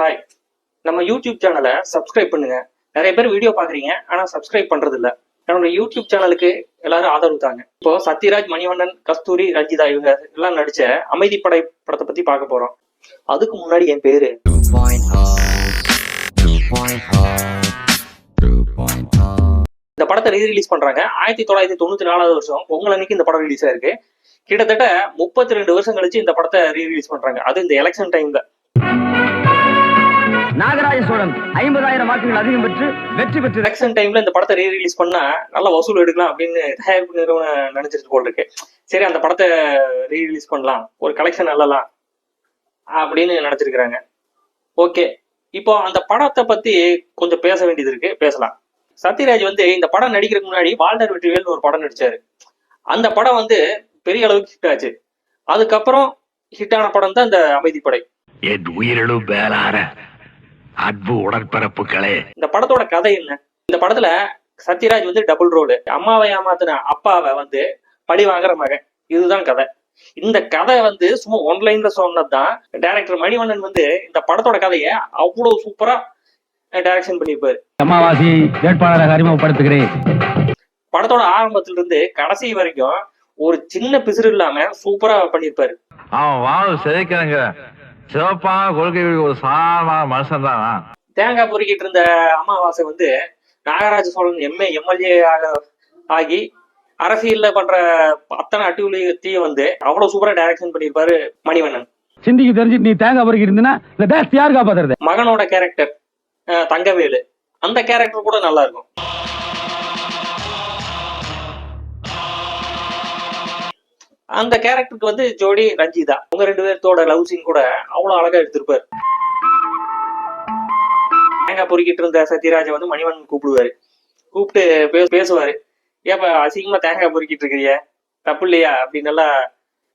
Hi, நம்ம YouTube சேனலை subscribe பண்ணுங்க. நிறைய பேர் வீடியோ பாக்குறீங்க, ஆனா சப்ஸ்கிரைப் பண்றது இல்ல. என்னோட யூடியூப் சேனலுக்கு எல்லாரும் ஆதரவு தாங்க. இப்போ சத்யராஜ், மணிவண்ணன், கஸ்தூரி, ரஞ்சிதா இவங்க எல்லாம் நடிச்ச அமைதிப்படை படத்தை பத்தி பார்க்க போறோம். அதுக்கு முன்னாடி என் பேரு இந்த படத்தை ரீரிலீஸ் பண்றாங்க. 1994 வருஷம் பொங்கல் அன்னைக்கு இந்த படம் ரிலீஸ் ஆயிருக்கு. கிட்டத்தட்ட 32 வருஷம் கழிச்சு இந்த படத்தை ரீரிலீஸ் பண்றாங்க. அது இந்த எலெக்ஷன் டைம்ல. நாகராஜ சோழன் 50,000 வாக்குகள் அதிகம் பெற்று வெற்றி பெற்று எலெக்ஷன் டைம்ல இந்த படத்தை ரீரிலீஸ் பண்ணா நல்ல வசூல் எடுக்கலாம் அப்படின்னு தயாரிப்பு நிறுவனம் நினைச்சிட்டு போல் இருக்கு. சரி, அந்த படத்தை ரீரிலீஸ் பண்ணலாம், ஒரு கலெக்ஷன் அல்லலாம் அப்படின்னு நினைச்சிருக்கிறாங்க. ஓகே, இப்போ அந்த படத்தை பத்தி கொஞ்சம் பேச வேண்டியது இருக்கு, பேசலாம். சத்யராஜ் இந்த படம் நடிக்கிறதுக்கு முன்னாடி வால்டர் வெற்றிவேல்னு ஒரு படம் நடிச்சாரு. அந்த படம் பெரிய அளவுக்கு ஹிட் ஆச்சு. அதுக்கப்புறம் ஹிட்டான படம் தான் இந்த அமைதிப்படை. அன்பு உடற்பரப்புகளே. இந்த படத்தோட கதை என்ன? இந்த படத்துல சத்யராஜ் டபுள் ரோடு. அம்மாவை ஏமாத்தின அப்பாவை பழி வாங்குற மகன். இதுதான் கதை. இந்த கதை சும்மா ஒன்லைன்ல சொன்னதுதான். டைரக்டர் மணிவண்ணன் இந்த படத்தோட கதையை அவ்வளவு சூப்பரா டைரக்ஷன் பண்ணிருப்பாரு. அமாவாசி வேட்பாளராக அறிமுகப்படுத்துகிறேன். படத்தோட ஆரம்பத்துல இருந்து கடைசி வரைக்கும் ஒரு சின்ன பிசுறு இல்லாம சூப்பரா பண்ணிருப்பாரு. சிவப்பான கொள்கை ஒரு சாதாரண மனுஷன் தான். தேங்காய் பொறுக்கிட்டு இருந்த அமாவாசை நாகராஜ சோழன் எம்எல்ஏ ஆகி அரசியல்ல பண்ற அத்தனை அட்டுவலியத்தையும் அவ்வளவு சூப்பரா டைரக்ஷன் பண்ணிருப்பாரு மணிவண்ணன். சிந்திக்கு தெரிஞ்சு நீ தேங்காய் பொறுக்கிட்டு இருந்தீங்கன்னா இந்த தேச யார் காப்பாத்துறது? மகனோட கேரக்டர் தங்கவேலு, அந்த கேரக்டர் கூட நல்லா இருக்கும். அந்த கேரக்டருக்கு ஜோடி ரஞ்சிதா. உங்க ரெண்டு பேர்த்தோட லவ் சீன் கூட அவ்வளவு அழகா எடுத்திருப்பாரு. தேங்காய் பொறுக்கிட்டு இருந்த சத்யராஜ மணிவண்ணன் கூப்பிடுவாரு. கூப்பிட்டு பேசுவாரு. ஏப்ப அசிங்கமா தேங்காய் பொறுக்கிட்டு இருக்கிறிய, தப்பு இல்லையா அப்படின்னு எல்லாம்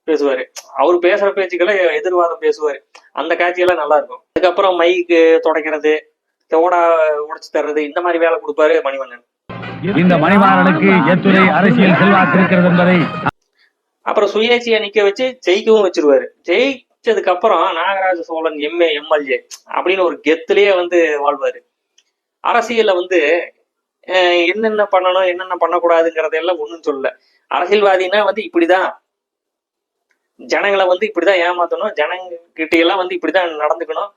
பேசுவாரு. அவரு பேசுற பேச்சுக்களை எதிர்வாதம் பேசுவாரு. அந்த காட்சியெல்லாம் நல்லா இருக்கும். அதுக்கப்புறம் மைக்கு தொடக்கிறது, தோடா உடைச்சு தர்றது, இந்த மாதிரி வேலை கொடுப்பாரு மணிவண்ணன். இந்த மணிவண்ணனுக்கு எத்துணை அரசியல் செல்வாக்கு இருக்கிறது என்பதை அப்புறம் சுயேட்சையா நிக்க வச்சு ஜெயிக்கவும் வச்சிருவாரு. ஜெயிச்சதுக்கு அப்புறம் நாகராஜ சோழன் எம்எல்ஏ அப்படின்னு ஒரு கெத்துலயே வாழ்வாரு. அரசியல்ல என்னென்ன பண்ணணும் என்னென்ன பண்ணக்கூடாதுங்கிறதெல்லாம் ஒண்ணும் சொல்லல. அரசியல்வாதினா இப்படிதான், ஜனங்களை இப்படிதான் ஏமாத்தணும், ஜனங்கிட்ட எல்லாம் இப்படிதான் நடந்துக்கணும்,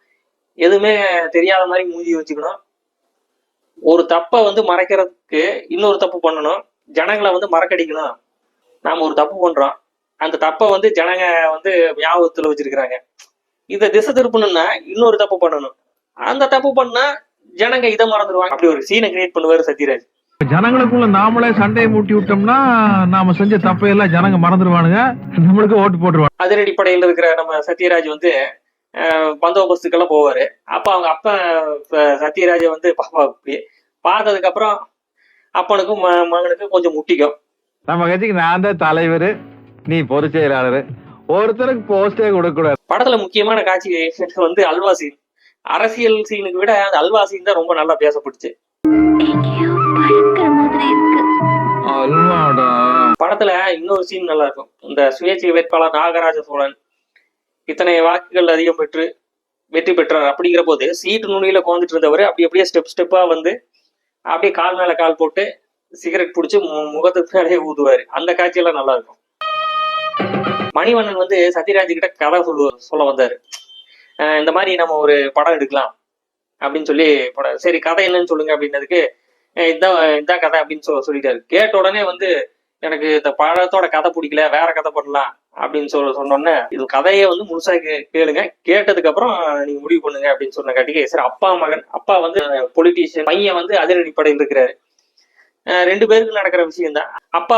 எதுவுமே தெரியாத மாதிரி மூஞ்சி வச்சுக்கணும், ஒரு தப்ப மறைக்கிறதுக்கு இன்னொரு தப்பு பண்ணணும், ஜனங்களை மறக்கடிக்கணும். நாம ஒரு தப்பு பண்றோம், அந்த தப்ப ஜனங்க ஞாபகத்துல வச்சிருக்கிறாங்க. இத திசை திருப்பணும்னா இன்னொரு தப்பு பண்ணணும், அந்த தப்பு பண்ணா ஜனங்க இதை மறந்துடுவாங்க. அப்படி ஒரு சீனை கிரியேட் பண்ணுவாரு சத்யராஜ். ஜனங்களுக்குள்ள நாமளே சண்டையை மூட்டி விட்டோம்னா நாம செஞ்ச தப்பையெல்லாம் ஜனங்க மறந்துடுவானுங்க, நம்மளுக்கு ஓட்டு போட்டுருவாங்க. அதன் அடிப்படையில் இருக்கிற நம்ம சத்யராஜ் பந்தோபஸ்துக்கெல்லாம் போவாரு. அப்ப அவங்க அப்பா சத்யராஜ பாப்பா பார்த்ததுக்கு அப்புறம் அப்பனுக்கும் மகனுக்கும் கொஞ்சம் முட்டிக்கும். நம்ம கட்சிக்கு நான் தான் தலைவர், நீ பொதுச் செயலாளர், ஒருத்தருக்கு போஸ்டே கொடுக்க கூடாது. படத்துல முக்கியமான காட்சி அல்வா சீன். அரசியல் சீனுக்கு விட அந்த அல்வா சீன் தான் ரொம்ப நல்லா பேசப்பட்டுச்சு. படத்துல இன்னொரு சீன் நல்லா இருக்கும். இந்த சுயேட்சை வேட்பாளர் நாகராஜ சோழன் இத்தனை வாக்குகள் அதிகம் பெற்று வெற்றி பெற்றார் அப்படிங்கிற போது சீட்டு நுனியில கோந்துட்டு இருந்தவர் அப்படியே ஸ்டெப்பா அப்படியே கால் மேல கால் போட்டு சிகரெட் பிடிச்சி முகத்துக்கு மேலேயே ஊதுவாரு. அந்த காட்சியெல்லாம் நல்லா இருக்கும். மணிவண்ணன் சத்யராஜ் கிட்ட கதை சொல்ல வந்தாரு. இந்த மாதிரி நம்ம ஒரு படம் எடுக்கலாம் அப்படின்னு சொல்லி படம். சரி, கதை என்னன்னு சொல்லுங்க அப்படின்னதுக்கு இதான் கதை அப்படின்னு சொல்லிட்டாரு. கேட்ட உடனே எனக்கு இந்த படத்தோட கதை பிடிக்கல, வேற கதை பண்ணலாம் அப்படின்னு சொன்னோன்னே இது கதையை முழுசா கேளுங்க, கேட்டதுக்கு அப்புறம் நீங்க முடிவு பண்ணுங்க அப்படின்னு சொன்ன காட்டிக்கு சரி. அப்பா மகன், அப்பா பொலிட்டீஷியன், பையன் அதிரடிப்படையில் இருக்கிறாரு. ரெண்டு பேருக்கு நடக்கிற விஷயம் தான். அப்பா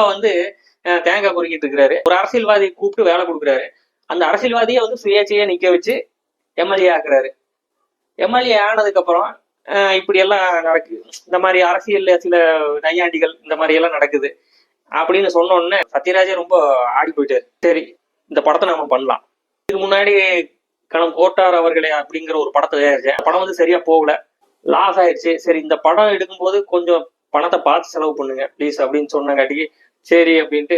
தேங்காய் பொறுக்கிட்டு இருக்கிறாரு. ஒரு அரசியல்வாதியை கூப்பிட்டு வேலை கொடுக்குறாரு. அந்த அரசியல்வாதியை சுயேட்சையா நிக்க வச்சு எம்எல்ஏ ஆக்குறாரு. எம்எல்ஏ ஆனதுக்கு அப்புறம் இப்படி எல்லாம் நடக்குது. இந்த மாதிரி அரசியல்ல சில நையாண்டிகள் இந்த மாதிரி எல்லாம் நடக்குது அப்படின்னு சொன்ன உடனே சத்யராஜே ரொம்ப ஆடி போயிட்டாரு. சரி, இந்த படத்தை நம்ம பண்ணலாம். இதுக்கு முன்னாடி கணம் கோட்டார் அவர்களே அப்படிங்கிற ஒரு படத்தை தயாரிச்சேன். படம் சரியா போகல, லாஸ் ஆயிடுச்சு. சரி, இந்த படம் எடுக்கும்போது கொஞ்சம் பணத்தை பார்த்து செலவு பண்ணுங்க ப்ளீஸ் அப்படின்னு சொன்னங்காட்டிக்கு சரி அப்படின்ட்டு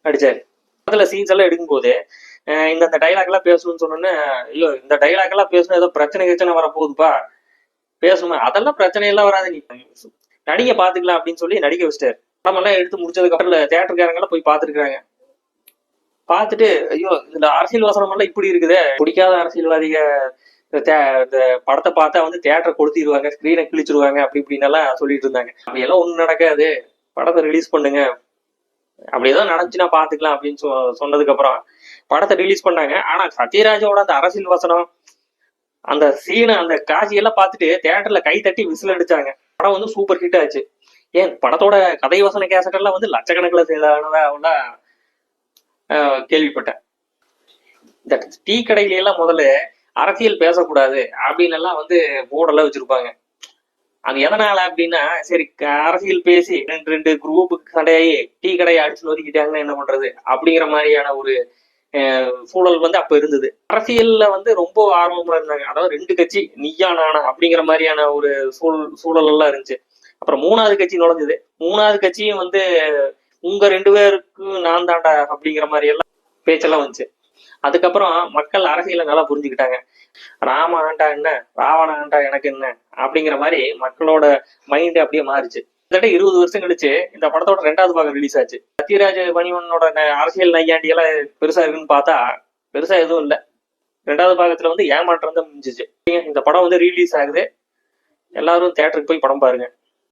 அடிச்சாரு. படத்துல சீன்ஸ் எல்லாம் எடுக்கும்போது இந்த டைலாக் எல்லாம் பேசணும்னு சொன்னோன்னே, ஐயோ இந்த டைலாக் எல்லாம் பேசணும், ஏதோ பிரச்சனை வரப்போகுதுப்பா, பேசணுமா, அதெல்லாம் பிரச்சனை எல்லாம் வராது, நீ நடிகை பாத்துக்கலாம் அப்படின்னு சொல்லி நடிக்க வச்சிட்டாரு. படமெல்லாம் எடுத்து முடிச்சதுக்கு அப்புறம் தியேட்டருக்காரங்களாம் போய் பாத்துருக்காங்க. பார்த்துட்டு ஐயோ இதுல அரசியல் வசனம் எல்லாம் இப்படி இருக்குதே, பிடிக்காத அரசியல்வாதிக இந்த படத்தை பார்த்தா வந்து தியேட்டரை கொடுத்திடுவாங்க, ஸ்கிரீனை கிழிச்சிருவாங்க, அப்படி இப்படின்னு எல்லாம் சொல்லிட்டு இருந்தாங்க. அப்படி எல்லாம் ஒண்ணு நடக்காது, படத்தை ரிலீஸ் பண்ணுங்க, அப்படியேதான் நடந்துச்சுன்னா பாத்துக்கலாம் அப்படின்னு சொன்னதுக்கு அப்புறம் படத்தை ரிலீஸ் பண்ணாங்க. ஆனா சத்யராஜோட அந்த அரசியல் வசனம், அந்த சீனை, அந்த காட்சியெல்லாம் பார்த்துட்டு தியேட்டர்ல கை தட்டி விசில் அடிச்சாங்க. படம் வந்து சூப்பர் ஹிட் ஆச்சு. ஏன் படத்தோட கதை வசன கேசட் எல்லாம் வந்து லட்சக்கணக்கில் சேதானதா கேள்விப்பட்டேன். இந்த டீ கடையில எல்லாம் முதல்ல அரசியல் பேசக்கூடாது அப்படின்னு எல்லாம் வந்து போர்டெல்லாம் வச்சிருப்பாங்க. அது எதனால அப்படின்னா, சரி அரசியல் பேசி ரெண்டு குரூப்புக்கு சண்டையாகி டீ கடையை அடிச்சு நொறுக்கிட்டாங்கன்னா என்ன பண்றது அப்படிங்கிற மாதிரியான ஒரு சூழல் வந்து அப்ப இருந்தது. அரசியல்ல வந்து ரொம்ப ஆர்வமா இருந்தாங்க. அதாவது 2 கட்சி நீயா நானா அப்படிங்கிற மாதிரியான ஒரு சூழல் எல்லாம் இருந்துச்சு. அப்புறம் 3வது கட்சி நுழைஞ்சது. 3வது கட்சியும் வந்து உங்க 2 பேருக்கு நான் தாண்டா அப்படிங்கிற மாதிரி எல்லாம் பேச்செல்லாம் வந்துச்சு. அதுக்கப்புறம் மக்கள் அரசியலை நல்லா புரிஞ்சுக்கிட்டாங்க. ராம ஆண்டா என்ன, ராவண ஆண்டா எனக்கு என்ன அப்படிங்கிற மாதிரி மக்களோட மைண்ட் அப்படியே மாறிச்சு. கிட்டத்தட்ட 20 வருஷம் கழிச்சு இந்த படத்தோட 2வது பாகம் ரிலீஸ் ஆச்சு. சத்யராஜ் மணிவண்ணனோட அரசியல் நையாண்டி எல்லாம் பெருசா இருக்குன்னு பார்த்தா பெருசா எதுவும் இல்லை. 2வது பாகத்துல வந்து ஏமாற்றம் தான் முடிஞ்சிச்சு. இந்த படம் வந்து ரிலீஸ் ஆகுது, எல்லாரும் தியேட்டருக்கு போய் படம் பாருங்க.